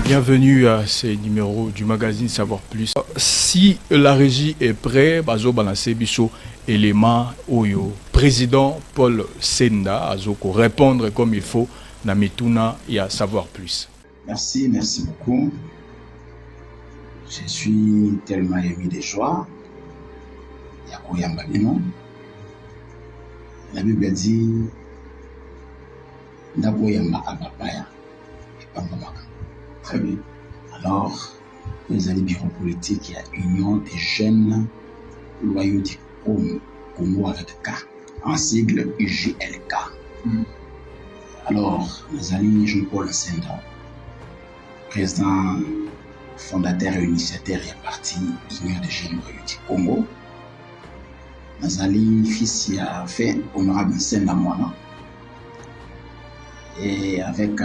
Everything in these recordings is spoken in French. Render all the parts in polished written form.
Bienvenue à ce numéro du magazine Savoir Plus. Si la régie est prête, bazo balancer biso élément oyo. Président Paul Senda azoko répondre comme il faut na mituna ya Savoir Plus. Merci beaucoup. Je suis tellement ému de joie. Yakoyamba bino. La Bible dit Ndakoyamba abapaya. Très bien. Alors, nous allons bureau politique, il y a Union des jeunes loyaux du Congo avec K, en sigle UJLK. Alors, nous allons Jean-Paul Senda, président fondateur et initiateur et parti Union des jeunes loyaux du Congo. Nous allons fils a fait honorable Senda Moana et avec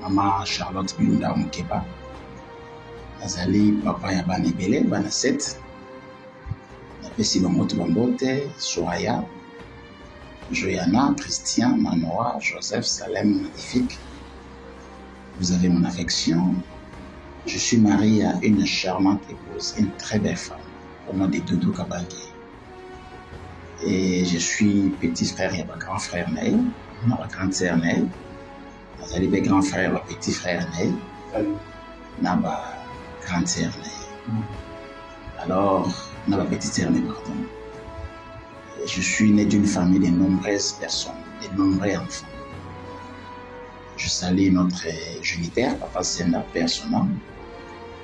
Maman Charlotte Bilunda Mukeba. Nazali papa ya bana ebele bana 7. Napesi bamoto bambote Soraya, Joyana, Christian, Manoa, Joseph, Salem, magnifique. Vous avez mon affection. Je suis marié à une charmante épouse, une très belle femme, au nom de Doudou Kabangi. Et je suis petit frère et grand frère Naï, ma grande sœur Naï. Nazali be grand frère, le petit frère Naï. Naba grande sœur Naï. Alors, Naba petite sœur Naï, pardon. Je suis né d'une famille de nombreuses personnes, de nombreux enfants. Je salue notre géniteur, Papa Senda, père son âme,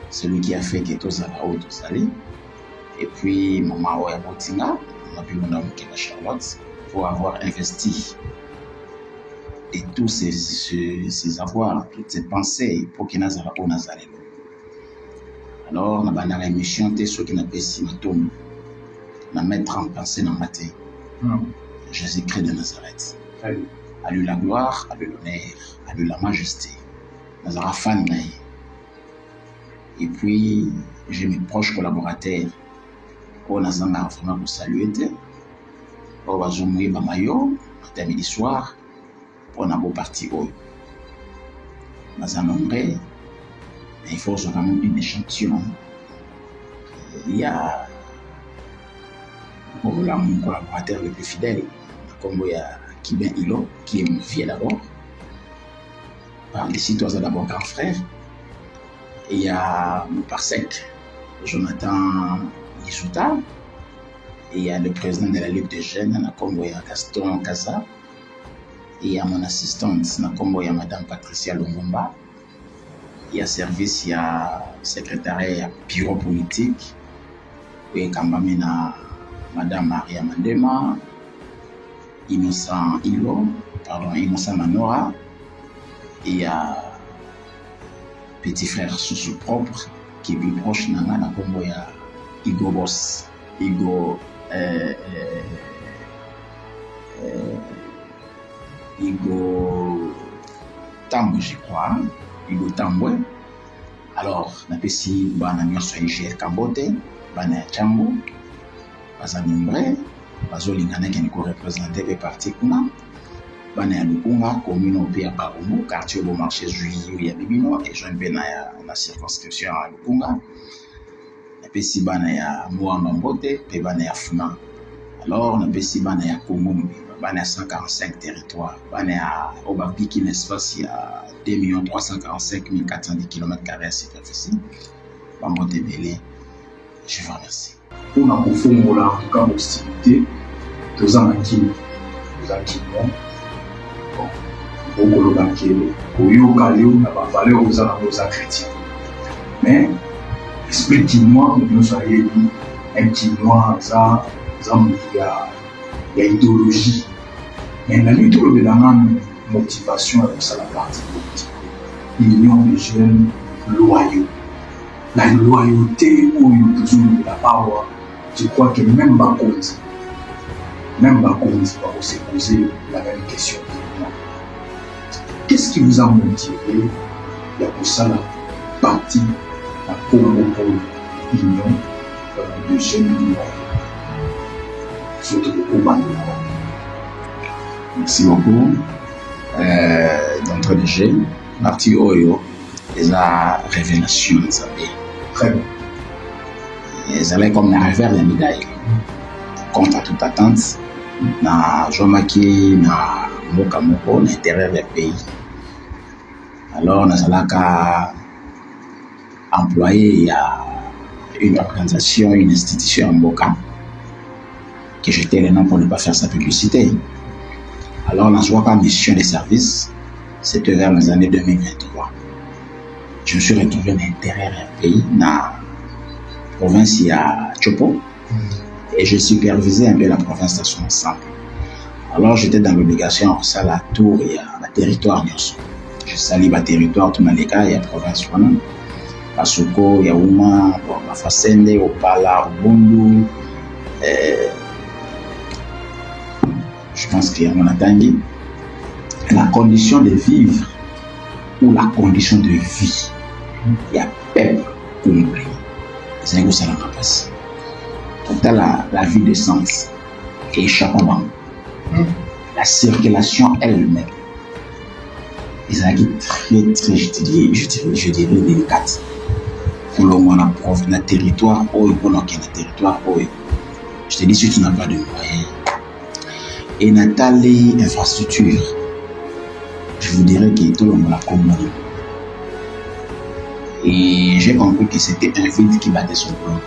celui qui a fait que tous à la haute salé. Et puis, maman Oya Botinga, ma plus grande Mukeba Charlotte, pour avoir investi et tous ces avoirs, toutes ces pensées pour qu'il n'ait pas Nazaré. Alors, nous avons une émission ceux qui n'ont pas si matom, nous mettre en pensée dans le matin. Jésus-Christ de Nazareth. À lui la gloire, à lui l'honneur, à lui la majesté. Nous avons fan. Et puis, j'ai mes proches collaborateurs. Nous avons vraiment pour saluer. Nous avons joué Bamayo, matin, midi, soir. Pour un beau parti haut. Nous avons nombré, mais il faut quand même une échantillon. Il y a mon collaborateur le plus fidèle, comme il y a Kibin Ilo, qui est mon fils d'abord. Par les citoyens d'abord grand frère. Et il y a mon parsec, Jonathan Lisouta. Et il y a le président de la Ligue des jeunes, comme il y a Gaston Kaza. Et il y a mon assistante, il y a Madame Patricia Longomba. Il y a service, il y a secrétariat, il y a bureau politique. Et il y a Madame Maria Mandema, Innocent Ilo, Innocent Manora. Et il y a petit frère Soussou propre qui est plus proche de Nana, comme il y a Igo Boss, Igo Tambo, je crois. Igo Tambo. Alors, on a ici un IGL Kambote, Bana Chambo, Bazanimbre, Bazolingana qui est représenté par parti Kuna, Bana Lukunga, commune au Pia Barumu, quartier au marché Juillet, il y a Bibino, et Jean Bena la circonscription à Lukunga. On a ici Bana Moamba Mbote, et Bana Funa. Alors, on a ici Bana Kumumbi. Il y a 145 territoires. Il y a un espace, il y a 2 345 410 km de superficie. Je vous remercie. Pour nous confondre en tout cas l'hostilité, nous avons acquis, beaucoup de gens chrétiens. Mais, expliquez-moi, nous soyez un petit noir, ça, il y a idéologie. Mais la lutte de la motivation avec ça, la partie politique. L'union des jeunes loyaux. La loyauté où il y a besoin de la parole, je crois que même Bakonzi va se poser la même question. Qu'est-ce qui vous a motivé? Il y a pour ça la partie, la Congo pour l'union des jeunes loyaux. Surtout le combat de la. Merci beaucoup. D'entrée de jeu, parti Oyo, la révélation de Zambie. Très bien. Ils allaient comme la revers de médaille. Contre toute attente, na Jomaki, na Mokamoko, l'intérieur du pays. Alors, nous allons employer une organisation, une institution en Moka, que j'étais le nom pour ne pas faire sa publicité. Alors, on a joué comme mission de service, c'était vers les années 2023. Je me suis retrouvé à l'intérieur du pays, dans la province à Chopo, et je supervisais un peu la province de son ensemble. Alors, j'étais dans l'obligation de faire la tour et le territoire. Je salue le territoire, tout le cas, il y a la province. Pasoko, Yaouma, Mafasende, Opala, Ubundu. Je pense qu'il y a mon attendu. La condition de vivre ou la condition de vie, il y a peuple compris. C'est un peu ça la passe. Total la vie de sens et échappement. La circulation elle-même. Ils ont très, très, je dirais délicate. Pour le moment, on a un territoire, je te dis, si tu n'as pas de moyens, et n'a les infrastructures, je vous dirais que tout le monde a compris. Et j'ai compris que c'était un vide qui battait son plan.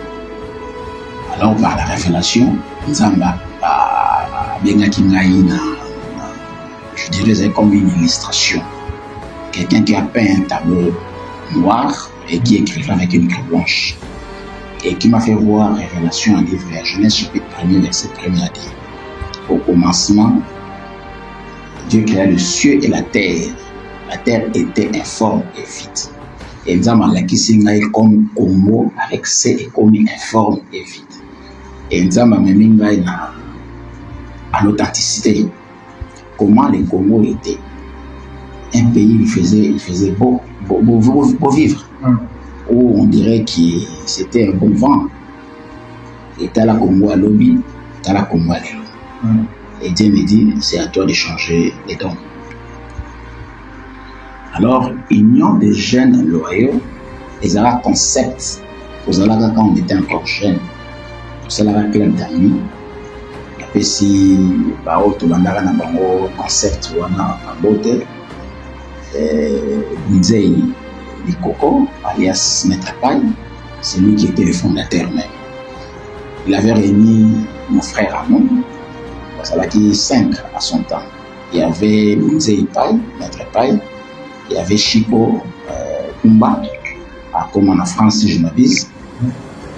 Alors, par la révélation, Nzamba a bien je dirais c'est comme une illustration. Quelqu'un qui a peint un tableau noir et qui écrit avec une craie blanche. Et qui m'a fait voir Révélation en livre Genèse chapitre 1er, verset 1er à dire. Au commencement, Dieu créa le ciel et la terre. La terre était informe et vide. Et nous avons la comme Congo avec C et comme informe et vide. Et nous avons même à l'authenticité. Comment le Congo était. Un pays il faisait beau vivre. Où on dirait que c'était un bon vent. Et t'as la Congo à lobby, t'as la Congo à l'élo. Et Dieu me dit, c'est à toi de changer les dons. Alors, union des jeunes loyaux, ils avaient un concept. Vous allez quand on était encore jeune. Vous allez avoir plein d'amis. Et puis si, tu vas avoir un concept ou un beauté. Nzei Likoko, alias Maître Paille, c'est lui qui était le fondateur même. Il avait réuni mon frère à nous, parce qu'il avait 5 à son temps. Il y avait Nzei Paille, Maître Paille, il y avait Chico Kumba, comme en France si je m'abuse,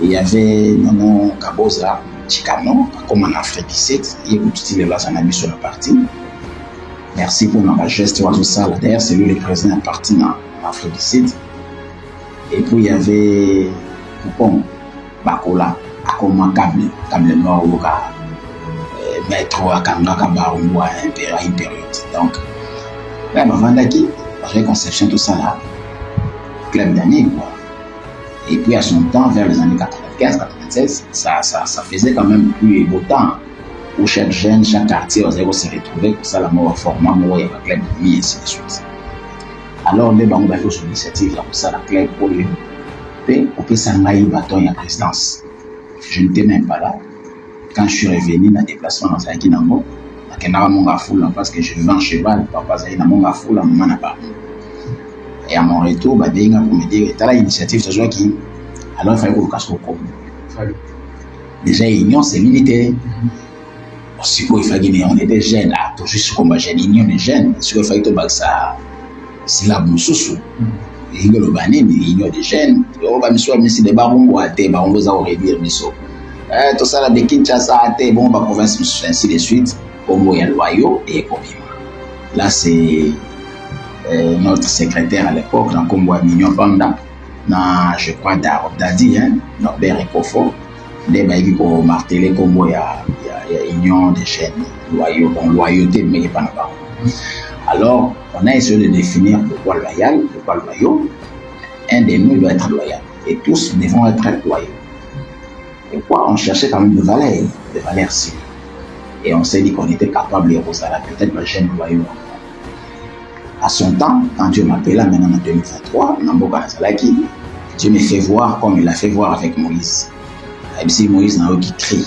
il y avait Nono Kaboza Chikano, comme en Afrique du Sud, il y a tout là, ça n'a mis sur la partie. Merci pour notre geste, tout ça. D'ailleurs, c'est lui le président parti en Afrique du Sud. Et puis, il y avait Poupon, Bakola, Akoma Kable Nord, Maître, Akamna, Kabarumbo, une période. Donc, là, Mavandaki, la réconception, tout ça là, club d'année, quoi. Et puis, à son temps, vers les années 95-96, ça faisait quand même plus beau temps. Où chaque jeune, chaque quartier, on se retrouvait pour ça, la mort format, il y a un club de nuit, et ainsi de suite. Alors, les banques ont fait une initiative, pour ça, la club pour lui. Et on peut s'engager bâton et la présidence. Je n'étais même pas là. Quand je suis revenu dans le déplacement dans un Kinango, parce que je vivais en cheval, papa, j'ai dans mon foule, maman n'a pas. Et à mon retour, bah, bien, pour me dire, tu as l'initiative, c'est toi qui. Alors, il fallait qu'on casse au com. Déjà, l'union, c'est militaire. Si on était jeunes, tout juste comme un jeune, union des jeunes, si on fait tout ça, c'est la moussousou. Il y a le bané, l'union des jeunes, on va me soigner, mais si des barons ou à terre, on va réduire miso. Tout ça, la Kinshasa, à terre, bon, la province, ainsi de suite, Congo et Loyau et Kobima. Là, c'est notre secrétaire à l'époque, dans Congo à Mignon Panda, je crois, Dadi, Norbert Ekofo, des bagues pour marteler Congo, il y a union des jeunes loyaux, bon, loyauté, mais pas là-bas. Alors, on a essayé de définir pourquoi loyal, pourquoi loyaux. Un de nous doit être loyal. Et tous devons être loyaux. Pourquoi on cherchait quand même des valeurs civiles. Et on s'est dit qu'on était capable de Rosala, peut-être le jeune loyaux. À son temps, quand Dieu m'appela maintenant en 2023, Dieu me fait voir comme il a fait voir avec Moïse. Même si Moïse n'a qui crie,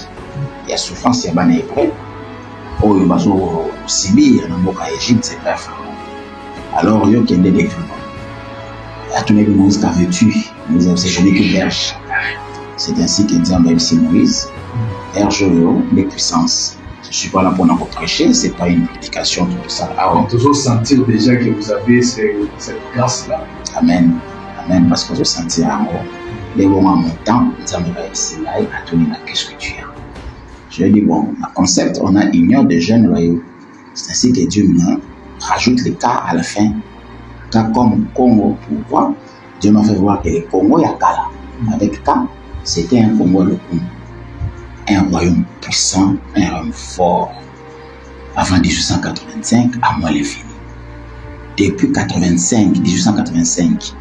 il y a souffrance, il y a des hébreux. Oh, il va subir dans le Égypte, c'est pas Pharaon. Alors, il y a des décrets. À tout le monde, Moïse qu'a vêtu, Moïse a séjourné que berge. C'est ainsi que Dieu même si Moïse, berge les puissances. Je ne suis pas là pour nous prêcher, ce n'est pas une prédication, tout ça. On peut toujours sentir déjà que vous avez cette grâce-là. Amen. Amen. Parce que je sentis à moi, les moments montants, Dieu me réussit là et à tout le monde, qu'est-ce que tu as? Je lui dis, bon, le concept, on a union de jeunes loyaux. C'est ainsi que Dieu me rajoute les cas à la fin. Cas comme Congo, pourquoi? Dieu m'a fait voir que le Congo, il y a cas là. Avec cas, c'était un Congo le Congo. Un royaume puissant, un royaume fort. Avant 1885, à moi les fini. Depuis 1885,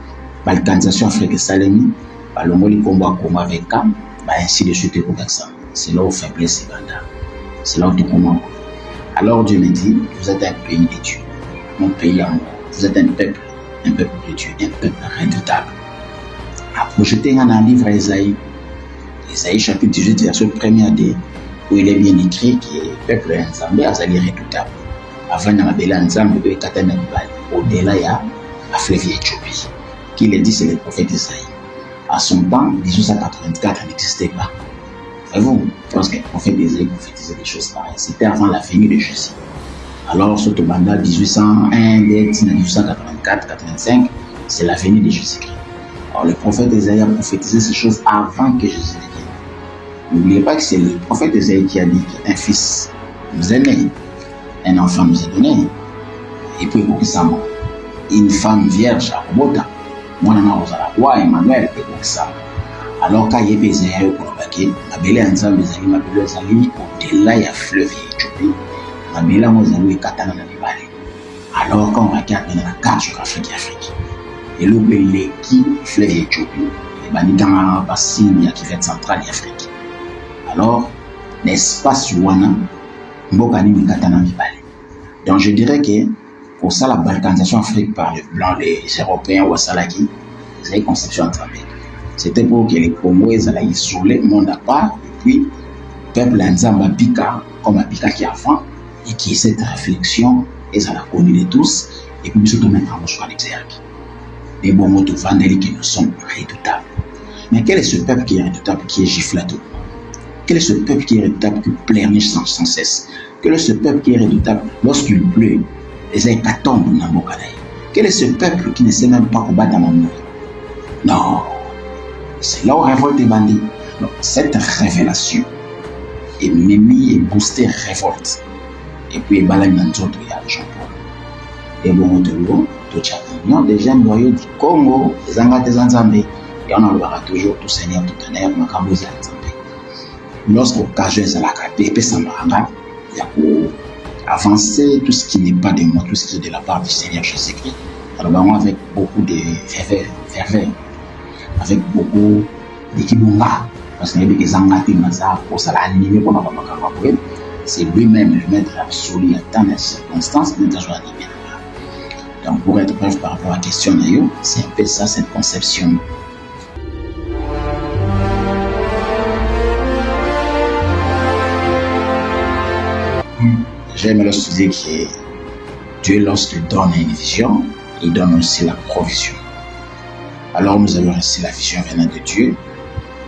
balkanisation africaine Salemi, Balongoli combat avec Kam, ainsi de suite pour ça. C'est là où faiblesse est banda. C'est là où tout commence. Alors Dieu me dit, vous êtes un pays de Dieu, mon pays à moi. Vous êtes un peuple de Dieu, un peuple redoutable. À projeter dans un livre Isaïe, Isaïe chapitre 18, verset 1er D, où il est bien écrit que le peuple Nzambe a été redoutable. Avant de la Nzambe, au-delà, il y a la fleuve Éthiopie. Qui l'a dit, c'est le prophète Isaïe. À son temps, 1884 n'existait pas. Voyez-vous, parce que le prophète Isaïe prophétisait des choses pareilles. C'était avant la venue de Jésus. Alors, ce mandat 1801, 1884, 85, c'est la venue de Jésus-Christ. Alors, le prophète Isaïe a prophétisé ces choses avant que Jésus ne vienne. N'oubliez pas que c'est le prophète Isaïe qui a dit qu'un fils nous est né, un enfant nous est donné, et puis une femme vierge à Robota, moi, je suis roi Emmanuel, et pour ça. Alors, quand il y a des Isaïe pour le baquet, ma belle ensemble, les amis, ma belle ensemble, au-delà, il y a fleuve Éthiopie. Mabela mozalo ekatana na libale. Alors quand on regarde dans la carte géographique d'Afrique, et l'obélé qui fleuve Éthiopie, et banigama bassine ya kivet central d'Afrique. Alors l'espace wana mboka ni ekatana na libale. Donc je dirais que pour ça la balkanisation Afrique par les blancs, les Européens ou Salaki, ils avaient conception entrave. C'était pour que les Congolais allaient isoler le monde à part, et puis peuple Nzamba Pika comme Pika qui avant. Et qui est cette réflexion, et ça la connu de tous, et puis nous sommes maintenant en choix d'exergue. Des bons mots de vandélie qui nous sont redoutables. Mais quel est ce peuple qui est redoutable, qui est giflé à tout? Quel est ce peuple qui est redoutable, qui pleurniche sans cesse? Quel est ce peuple qui est redoutable lorsqu'il pleut, les hécatombes dans Bokanaï? Quel est ce peuple qui ne sait même pas combattre à mon Non, c'est là où révolte est bandit. Donc, cette révélation est mémie et boostée révolte. Et puis, il y a Jean-Paul. Et bon, union des jeunes loyaux du Congo, des Angates Nzambe. Et on en verra toujours tout Seigneur, tout honneur, Makabozi Nzambe. Lorsqu'occasion est à la capée, et ça maranga, il y a pour avancer tout ce qui n'est pas de moi, tout ce qui est de la part du Seigneur Jésus-Christ. Alors, avec beaucoup de ferveur, avec beaucoup d'équibunga, parce qu'il y a des Angates Nzambe, pour ça l'animer pour notre Makabozi. C'est lui-même le maître absolu à tant de circonstances, nous avons animé. Donc, pour être bref par rapport à la question, c'est un peu ça, cette conception. J'aime lorsque dire que Dieu, lorsqu'il donne une vision, il donne aussi la provision. Alors, nous avons reçu la vision venant de Dieu,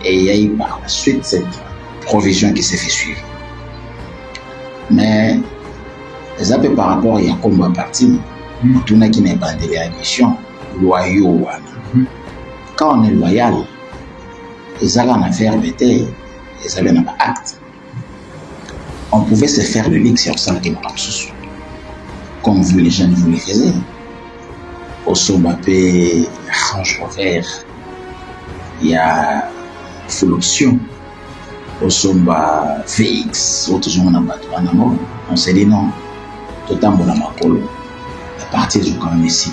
et il y a eu par la suite cette provision qui s'est fait suivre. Mais, les appels par rapport à Yakombo à partir, tout n'a qui n'est pas de la mission, loyaux. Quand on est loyal, les allants en affaire bêtés, les allants en acte. On pouvait se faire le lit sur ça qui m'a comme vous les jeunes vous le faisiez. Au Sombapé, Range Rover, il y a full option. Au Somba VX, autres gens on a battu en amour. On s'est dit non, tout le temps on a ma polo. À partir du quand même ici.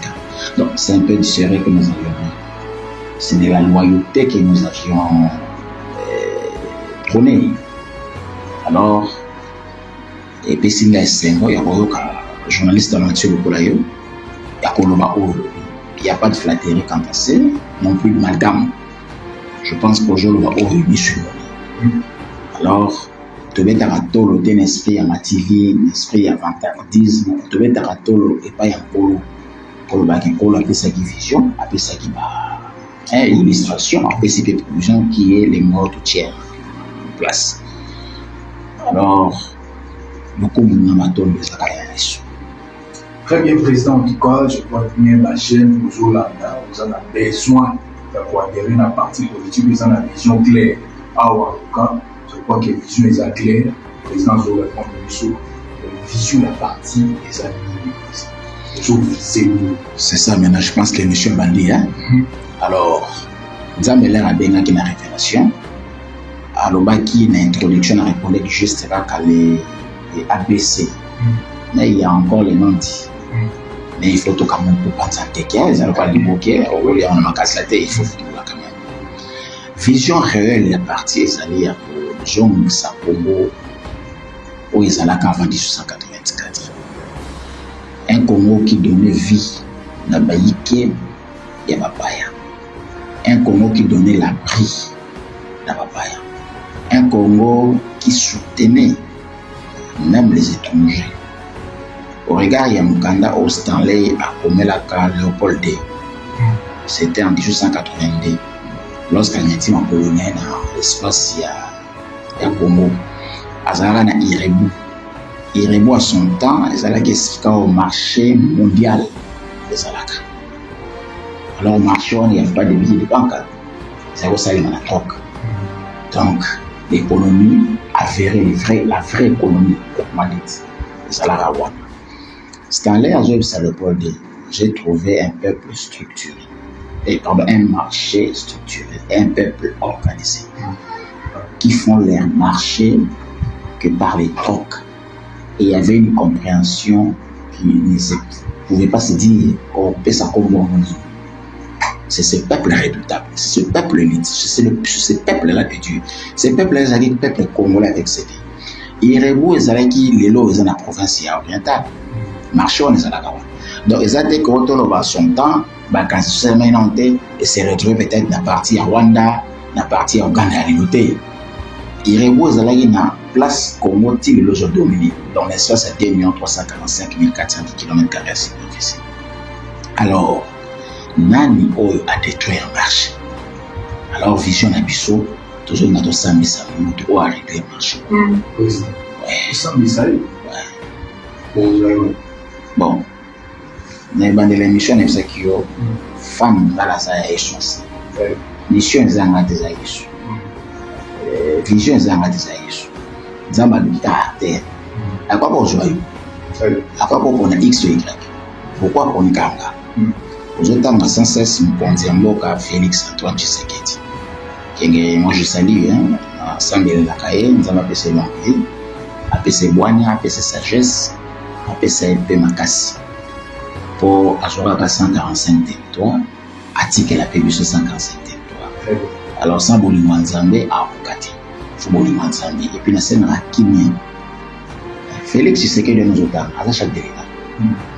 Donc c'est un peu différent que nous avions vu. C'est de la loyauté que nous avions prônée. Alors, et puis s'il y a 5 ans, il y a un journaliste dans l'entier de Polayo, Il n'y a pas de flatterie quant à ça, non plus de malgame. Je pense qu'aujourd'hui, on va réunir sur nous. Alors, tu veux t'arrêter un esprit amativé, un esprit avant-gardisme, tu veux t'arrêter et pas un polo. Pour le polo, après ça qui vision, après ça qui va illustration, après c'est prévision qui est les morts de tiers en place. Alors, beaucoup de gens m'attendent de ça. Très bien, Président. En tout cas, je crois bien la chaîne, vous avez besoin d'adhérer à la partie politique, vous avez une vision claire. Alors, en tout cas, je crois que la vision est claire. Le président Zola répond la vision de la partie des amis. C'est ça, maintenant, je pense que l'émission est bandée. Alors, nous avons l'air à bien qu'il y a une révélation. Alors, il y a une introduction à répondre juste là les ABC. Mais il y a encore les non-dits. Mais il faut tout quand même pour penser à quelqu'un, ils n'ont pas dit ok, on a cassé la tête, il faut tout là quand même. Vision réelle la partie est allée à Jean Sapongo où ils allaient avant 1884. Un Congo qui donnait vie à Baïké et à Babaya. Un Congo qui donnait l'abri à Babaya. Un Congo qui soutenait même les étrangers. Au regard, il y a Mukanda au Stanley à Komelaka Léopold D. C'était en 1882. Lorsqu'il y a été en polonais dans l'espace, il y a Congo. Azara na Irebu. Irebu à son temps, ils allaient au marché mondial des Alaka. Alors au marché, il n'y a pas de billets de banque. Ils allaient salir dans la troc. Donc, l'économie avérée, la vraie économie, comme dit, les Alaka. Stanley a joué sur le pôle D. J'ai trouvé un peuple structuré. Un marché structuré, un peuple organisé. Qui font leur marché que par les trocs. Et il y avait une compréhension qui ne pouvait pas se dire qu'on peut ça comme on dit. C'est ce peuple redoutable, c'est ce peuple élite, c'est ce peuple-là de Dieu. Ce peuple-là, c'est le peuple congolais avec ses vies. Et Rebou, c'est qui les lots dans la province orientale. Marché, on est à la Gawa. Donc, ils ont dit qu'on a son temps, quand se met et se retrouve peut-être dans la partie à Rwanda, dans la partie à Ouganda, à l'île. Il repose à la place Congo, il est dominé dans l'espace à 2 345 400 km² de superficie. Alors, Nani Oyo a détruit un marché. Alors, vision Abisso, toujours dans 200 000 ou a réduit le marché. Oui, 200 000 bon, dans l'émission, il y a des femmes qui sont à l'échance. Mission est en des aïs. Vision est en des aïs. Zamba de caractère. À quoi pour jouer? À quoi pour on a X ou Y? Pourquoi on ganga? Aux autres, sans cesse, nous pensons à Félix Antoine Tshisekedi. Moi, je salue, Samuel Lakaye, nous avons appelé l'envie, appelé Boigna, appelé sagesse, appelé Makassi. Pour assurer à 145 territoires, article la PBC 145 territoires. Alors, sans Bolima Nzambe à Okati, il faut Bolima Nzambe. Et puis, la scène Rakimi. Félix Tshisekedi de nos autres, à chaque délégat.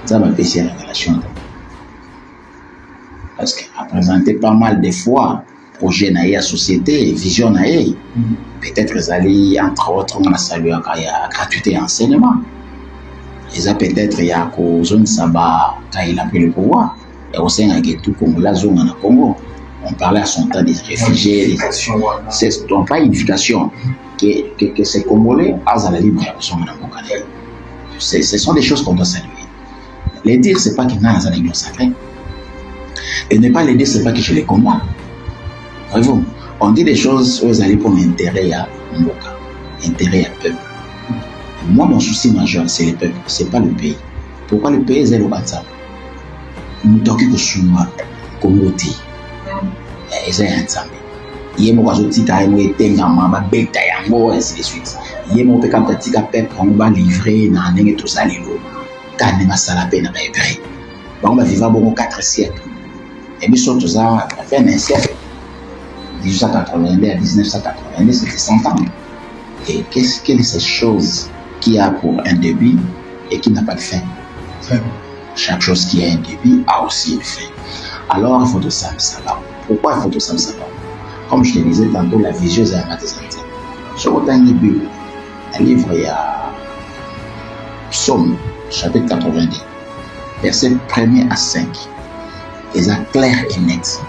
Ça va faire ces révélations. Parce qu'il a présenté pas mal de fois projet dans la société, vision dans peut-être les alliés, entre autres, on a salué la gratuité enseignement. Et ça peut-être il y a une zone Saba quand il a pris le pouvoir. Et au sein de tout Congo, la zone en Congo, on parlait à son temps des réfugiés. C'est donc pas une unification que ces Congolais ont la libre zone dans mon canal. Ce sont des choses qu'on doit saluer. Les dire, c'est pas qu'il y a dans l'union sacrée. Et ne pas les dire, c'est pas que je les combats. Voyez-vous, on dit des choses aux alliés pour l'intérêt à Mboka, intérêt à peuple. Moi, mon souci majeur, c'est le peuple, c'est pas le pays. Pourquoi le pays est le Banzam? Nous toquons que Souma, Komoti, et c'est un Nzambe. Il y a des gens qui ont été en ainsi de suite. Il y a des gens qui ont été livrés dans tout ça, les lots. Quand on a salapé, on a hébré. On va vivre 4 siècles. Et puis surtout ça, on a fait un siècle. 1882 à 1982, c'était 100 ans. Et quelle est cette chose qui a pour un début et qui n'a pas de fin? chaque chose qui a un début a aussi une fin. Alors, il faut de ça. Pourquoi il faut de ça? Comme je te disais tantôt, la vision est un sur autant de Bible, un livre, il y a Psaume, chapitre 82, versets 1er à 5. Et ça clair et net.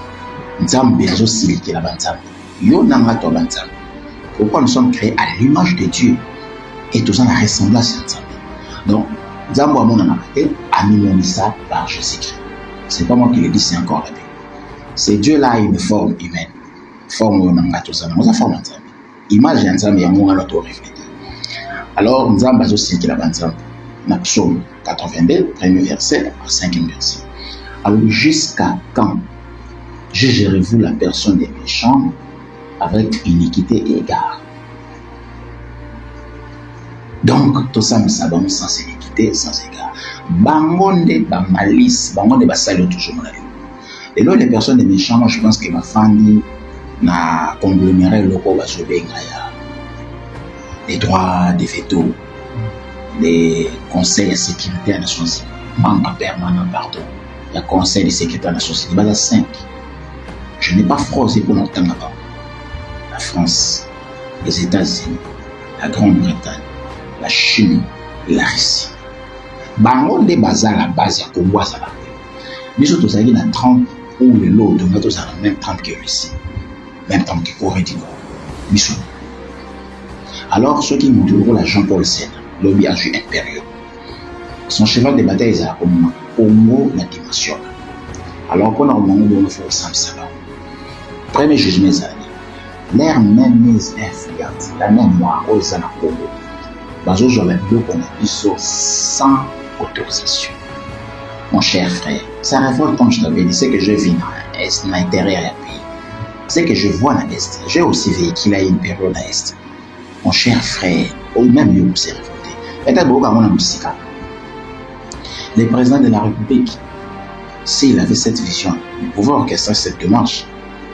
Pourquoi nous sommes créés à l'image de Dieu et tous en la ressemblance à Nzambe. Donc, Nzambe a mon amaté, a mis ça par Jésus-Christ. C'est pas moi qui le dis, c'est encore la Bible. C'est Dieu là a une forme humaine. Forme où on a tout ça. Nous avons forme Nzambe. Image de Nzambe, il y a mon auto reflété. Alors, Nzambe a aussi qui l'a Nzambe. Dans Psaume 82, premier verset à 5e verset. Alors, jusqu'à quand jugerez-vous la personne des méchants avec iniquité et égard? Donc, tout ça, nous savons sans iniquité, sans égard. Bangonde, ba malice, bangonde, ba salut toujours mon avis. Et là, les personnes des méchants, moi, je pense que ma famille n'a congloméré le corps, les droits des veto, les conseils de sécurité à la Nations Unies, manque permanent, pardon. Il y a conseil de sécurité à la Nations Unies, il y a 5. Je n'ai pas frosé pour longtemps avant. La France, les États-Unis, la Grande-Bretagne, la Chine, la Russie. Bango de bazar la base, il y a Congo à la mais surtout, ça y est, dans 30 ou le lot de notre dans le même 30 que Russie, même 30 que Corée du Nord. Mission. Alors, ceux qui nous diront la Jean-Paul Sartre, l'obligation impérieux, son cheval de bataille est à Congo, la dimension. Alors, pour nous, il faut ça. Premier jugement, l'air même est influente, la même moi, aux Congo. Parce que je l'ai dit qu'on a dit sans autorisation. Mon cher frère, ça révolte comme je t'avais dit, c'est que je vis dans l'Est, dans l'intérieur du pays. C'est que je vois dans l'Est. J'ai aussi véhiculé une période dans l'Est. Mon cher frère, ou même mieux, c'est révolté. Et d'abord, quand on a musique, le président de la République, s'il avait cette vision, il pouvait orchestrer cette démarche.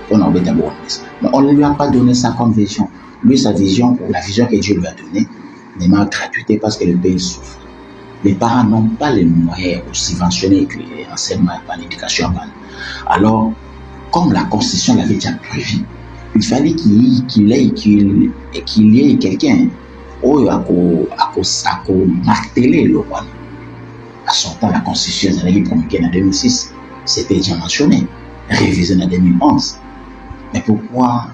On a d'abord, mais on ne lui a pas donné ça comme vision. Lui, sa vision, ou la vision que Dieu lui a donnée, n'est pas gratuité parce que le pays souffre. Les parents n'ont pas les moyens pour subventionner l'enseignement et l'éducation. Alors, comme la Constitution l'avait déjà prévu, il fallait qu'il y ait quelqu'un qui a martelé le roi. À son temps, la Constitution elle a été promulguée en 2006. C'était déjà mentionné, révisé en 2011. Mais pourquoi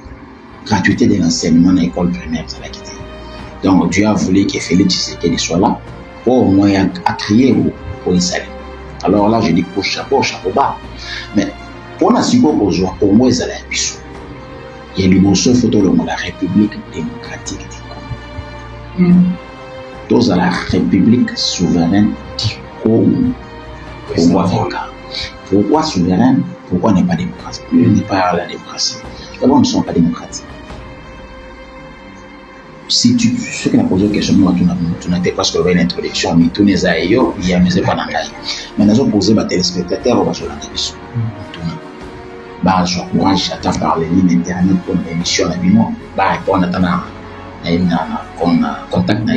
gratuité de l'enseignement dans l'école primaire, ça l'a quitté? Donc Dieu a voulu que Félix Tshisekedi soit là pour au moins à crier pour installer. Alors là, je dis pour chapeau bas. Mais pour la supposé pour moi, ça l'a bissou. Il y a l'émotion photo de la République démocratique du Congo. Dans la République souveraine du Congo. Pourquoi souveraine? Pourquoi on n'est pas démocratie? On n'est pas la démocratie. D'abord, nous ne sommes pas démocratiques. Si ceux qui ont posé la question, tu n'as pas ce que une introduction, mais tous les aïeux, il y a mis pas dans l'aïe. Mais nous avons posé les téléspectateurs, on va sur la télévision. J'encourage à par les lignes internet pour l'émission à Bino. On attend contact.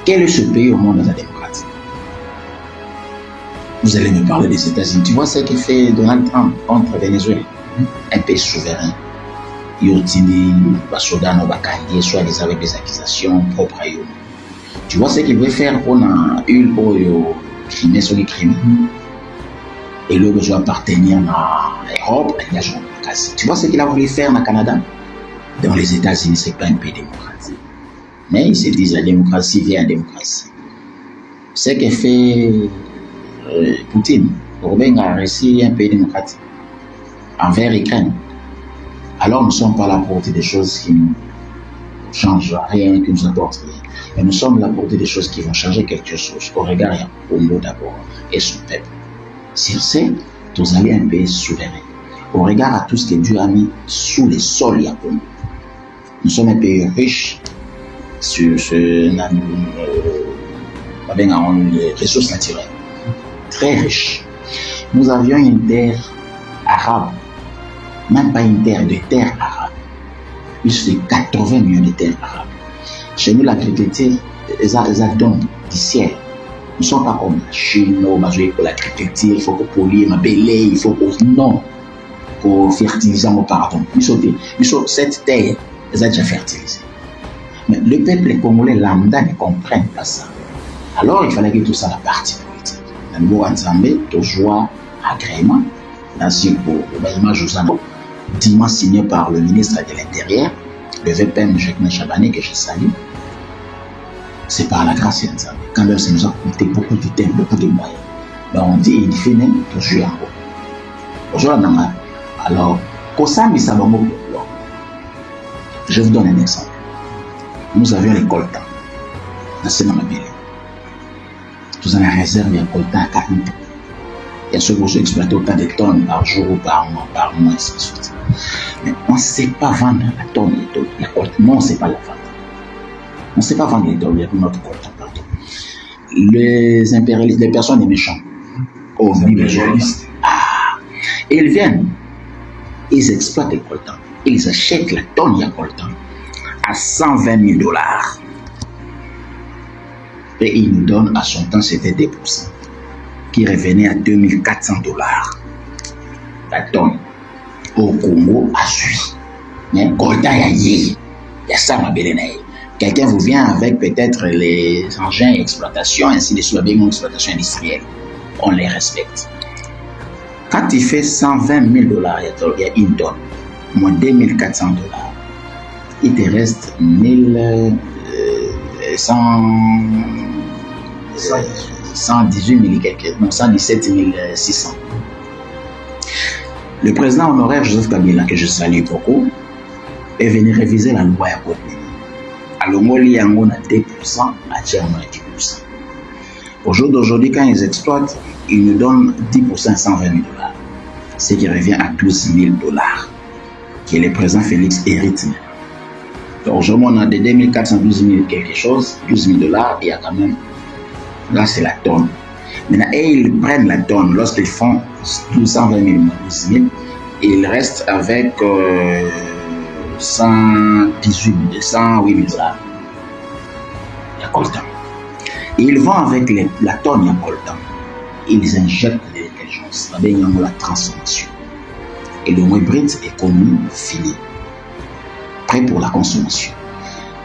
Quel est ce pays au monde dans la démocratie? Vous allez me parler des États-Unis. Tu vois ce que fait Donald Trump contre Venezuela? Un pays souverain. Il utilise les soldats qui soit avec des accusations propres à eux. Tu vois ce qu'il veut faire pour une crime sur les crimes. Et le besoin appartenir à l'Europe, à la démocratie. Tu vois ce qu'il a voulu faire au Canada? Dans les États-Unis, ce n'est pas un pays démocratique. Mais ils se disent la démocratie vient à la démocratie. Ce que fait Poutine, pour bien a réussi un pays démocratique envers l'Ukraine. Alors nous ne sommes pas là pour dire des choses qui ne changent rien, qui nous apportent rien. Mais nous sommes là pour dire des choses qui vont changer quelque chose. Au regard au Congo d'abord et son peuple. Sur ce, nous allons un pays souverain. Au regard à tout ce que Dieu a mis sous les sols à Congo. Nous sommes un pays riche sur les ressources naturelles. Très riche. Nous avions une terre arabe. Même pas une terre, de terre arabe. Plus de 80 millions de terres arabes. Chez nous, l'agriculture, ils ont du ciel. Nous ne sommes pas comme la Chine, pour l'agriculture, il faut que polier, il faut que non, pour fertiliser mon pardon. Ils sont cette terre, ils ont déjà fertilisé. Mais le peuple congolais lambda ne comprenne pas ça. Alors il fallait que tout ça la partie politique. Le nouveau ensemble, toujours agrément, ainsi pour l'image aux anneaux, dimanche signé par le ministre de l'Intérieur, le VPM Jacques Chabani, que je salue. C'est par la grâce de Nzambe. Quand même, ça nous a coûté beaucoup de temps, beaucoup de moyens. Mais on dit, il fait toujours en haut. Aujourd'hui, alors, je vous donne un exemple. Nous avions les coltans. Dans ce moment nous avons la réserve de coltans à 40 ans. Il y a ceux qui vont exploiter autant de tonnes par jour ou par mois, et ainsi de suite. Mais on ne sait pas vendre la tonne, la coltan. Non, on ne sait pas la vendre. On ne sait pas vendre notre coltan, pardon. Les impérialistes, les personnes, les méchants, les impérialistes, ils viennent, ils exploitent les coltans, ils achètent la tonne de coltan à $120 000. Et ils nous donnent, à son temps, c'était 2%, qui revenait à $2 400 la tonne. Au Congo, à Suisse. Mais coltan, il y a ça, ma belle. Quelqu'un vous vient avec peut-être les engins d'exploitation, ainsi de suite, avec une exploitation industrielle. On les respecte. Quand il fait $120 000, il y a une tonne, moins $2 400, il te reste 118 000 quelques, non, 117 600. Le président honoraire Joseph Kabila, que je salue beaucoup, est venu réviser la loi à côté. Alors, il y a 2%, à 10%. Au jour d'aujourd'hui, quand ils exploitent, ils nous donnent 10% $120 000. Ce qui revient à $12 000, qui est le président Félix hérite. Donc aujourd'hui, on a de 2 412 000 quelque chose, $12 000, il y a quand même, là c'est la tonne. Maintenant, ils prennent la tonne, lorsqu'ils font 120 000 moins 12 000, ils restent avec $108 000. Il y a coltan. Et ils vont avec la tonne, il y a coltan. Ils injectent l'intelligence, la transformation. Et le mot hybride est commis, fini, prêt pour la consommation.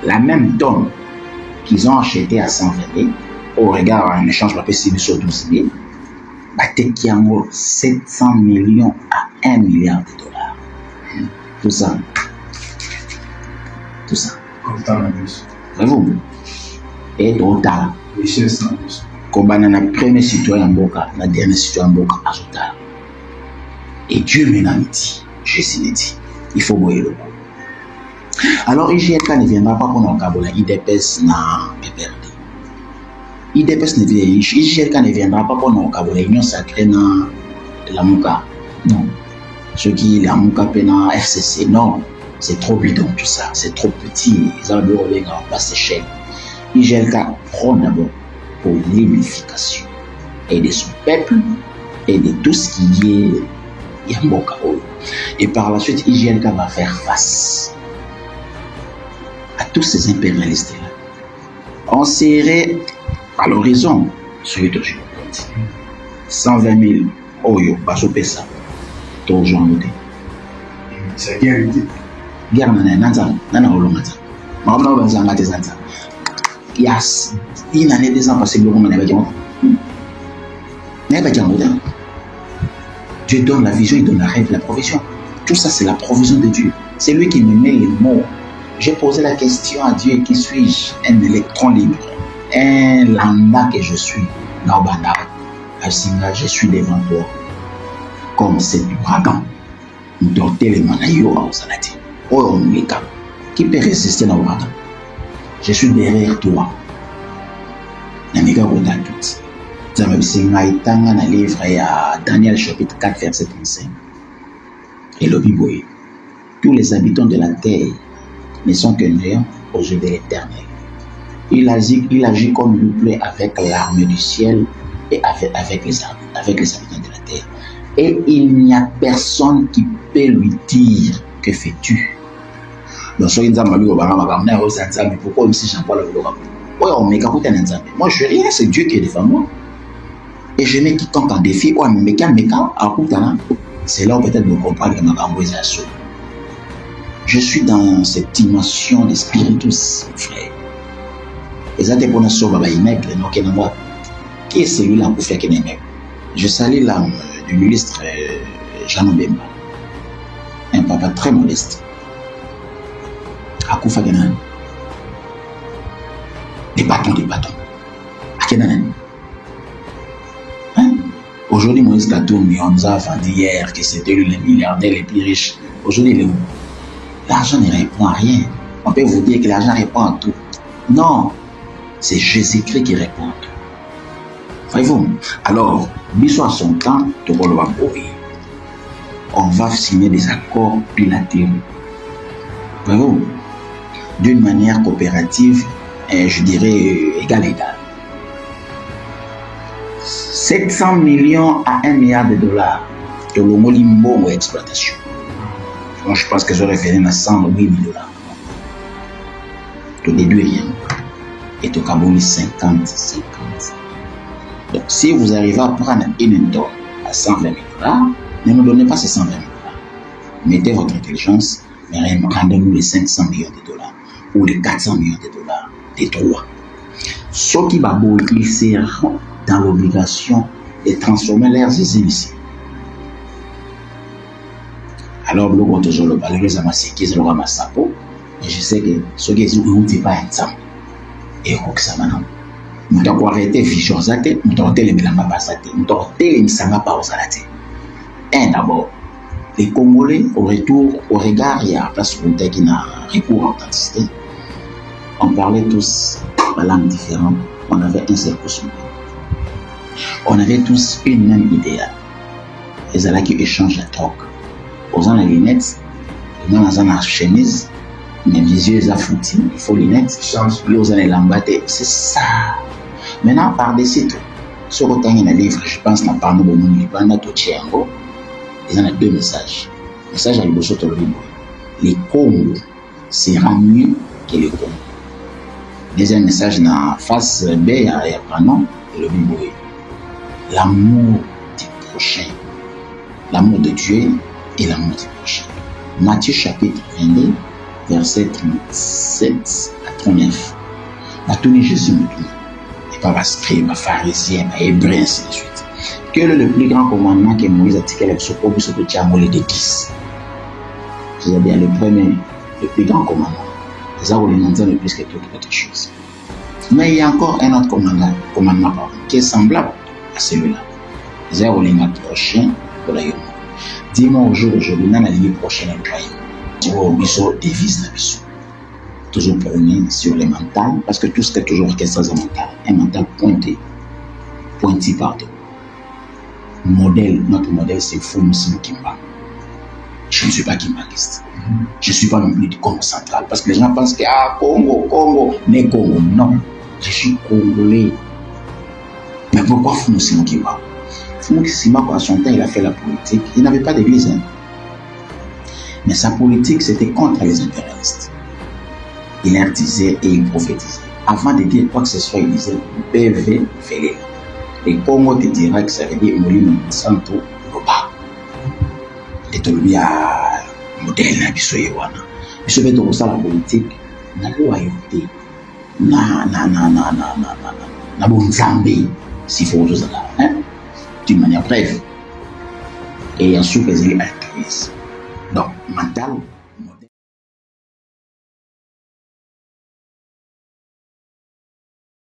La même tonne qu'ils ont achetée à 120 000, au regard d'un échange possible sur 12 000, qui a 700 millions à $1 milliard. Tout ça. Voyez-vous? Et total. Comme le premier citoyen Mboka, le dernier citoyen Mboka, Azotar. Et Dieu m'a dit, Jésus m'a dit, il faut boire le coup. Alors, IGLK ne viendra pas pour nous Kabola, IDPS n'a PPRD. IDPS ne viendra, IGLK ne viendra pas pour nous Kabola, Union sacrée dans la Mouka. Non. Ce qui est la Mouka Pena, FCC, non. C'est trop bidon tout ça, c'est trop petit. Ils ont besoin de passer cher. IGLK prend d'abord pour l'unification et de son peuple et de tout ce qui est Yamboka. Et par la suite, IGLK va faire face à tous ces impérialistes-là. On serait à l'horizon, sur le 120 000 Oyo, Basopesa, toujours en noté. C'est la guerre. Guerre, il y a une année, 2 ans passés, Dieu donne la vision, il donne la rêve, la provision. Tout ça, c'est la provision de Dieu. C'est lui qui me met les mots. J'ai posé la question à Dieu, qui suis-je? Un électron libre, un lambda que je suis. Naobanda, Asinga, je suis devant toi. Comme cet ouragan. Nous les manayo à Osalati. Oh, qui peut résister dans l'ouragan? Je suis derrière toi. Namiga Roda tout. Zamabsinga itanga na livre à Daniel chapitre 4 verset 35. Et le Bible. Tous les habitants de la terre ne sont que néants aux yeux de l'Éternel. Il agit comme lui plaît avec l'armée du ciel et avec les habitants de la terre. Et il n'y a personne qui peut lui dire que fais-tu. Donc, pourquoi aussi Jean-Paul Moi, je rien, c'est Dieu qui est devant moi. Et je mets quiconque en défi, c'est là où peut-être vous comprenez que ma gamboise est à soi. Je suis dans cette dimension de spiritus, frère. Et ça, c'est pour nous sauver, qui est celui-là pour faire qu'il est. Je salue l'âme de l'illustre Jean Obemba, un papa très modeste. Akoufa Genan. Des bâtons. Hein? Aujourd'hui, Moïse Katoum, on nous a vendu hier que c'était lui le milliardaire les plus riches. Aujourd'hui, il est où? L'argent ne répond à rien. On peut vous dire que l'argent répond à tout. Non, c'est Jésus-Christ qui répond à tout. Voyez-vous? Alors, Bissou à son temps, on va signer des accords bilatéraux. Voyez-vous? D'une manière coopérative, et je dirais égal. 700 millions à 1 milliard de dollars de l'homolimbo exploitation. Moi, je pense que j'aurais fait à 108 000 dollars. Tu déduis rien. Et tu as 50. Donc, si vous arrivez à prendre une tonne à 120 000 dollars, ne nous donnez pas ces 120 000 dollars. Mettez votre intelligence, mais rendez-nous les 500 millions de dollars ou les 400 millions de dollars des droits. Ceux qui babouillent, ils seront dans l'obligation de transformer leurs usines ici. Alors, le compte toujours le balai, les amasses qui sont le sapo, et je sais que ceux qui sont pas ensemble. Et ça maintenant. Nous devons arrêter vision zate, nous devons arrêter les milamba basate, nous devons arrêter les misanga paosalate. Et d'abord, les Congolais, au retour, au regard, il y a place où qui n'a recours à l'authenticité. On parlait tous de langues différentes, on avait un seul costume. On avait tous une même idéal. Les ala qui échangent la troc. Aux gens les lunettes, les gens dans la chemise, mes yeux les affoutis, il faut les lunettes, les gens les lambates, c'est ça. Maintenant, par-dessus tout, sur le temps, il y a un livre, je pense, n'a pas nous de nous, il y a deux messages. Le message à l'Iboso Tolobimbo. Les Congo sera mieux que les Congo. Deuxième message, dans face B, il y a un nom, le Bimbo. L'amour du prochain, l'amour de Dieu et l'amour du prochain. Matthieu chapitre 22, verset 37 à 39. Ma tournée Jésus me dit, et pas ma scribe, ma pharisien, ma hébreu, ainsi de suite. Quel est le plus grand commandement que Moïse a tiré avec ce pauvre sur le Tiamolé de 10? C'est-à-dire le premier, le plus grand commandement. C'est ça où les gens le plus que toute autre chose. Mais il y a encore un autre commandement qui est semblable à celui-là. C'est où les gens prochains pour la yom. Dis-moi au jour d'aujourd'hui, dans la ligne prochaine, tu vois, au biseau, devise la biseau. Toujours prôné sur le mental, parce que tout ce qui est toujours orchestré mental. Un mental pointé pardon. Notre modèle, c'est Foumoussi Kimba. Je ne suis pas kimbaniste. Je ne suis pas non plus du Congo central. Parce que les gens pensent que Congo, mais Congo, non. Je suis congolais. Mais pourquoi Foumoussi Kimba? Foumoussi Kimba, à son temps, il a fait la politique. Il n'avait pas d'église. Hein. Mais sa politique, c'était contre les impérialistes. Il leur disait et il prophétisait. Avant de dire quoi que ce soit, il disait PV Félé. Le Congo te dira que ça veut dire Moulin Santo Loba. Et tu lui as modèle na biso yewana. Biso beto ko sala politique na loyauté. Na bonzambe si faut tout ça hein. D'une manière brève. Et ensuite les altruistes. Donc mental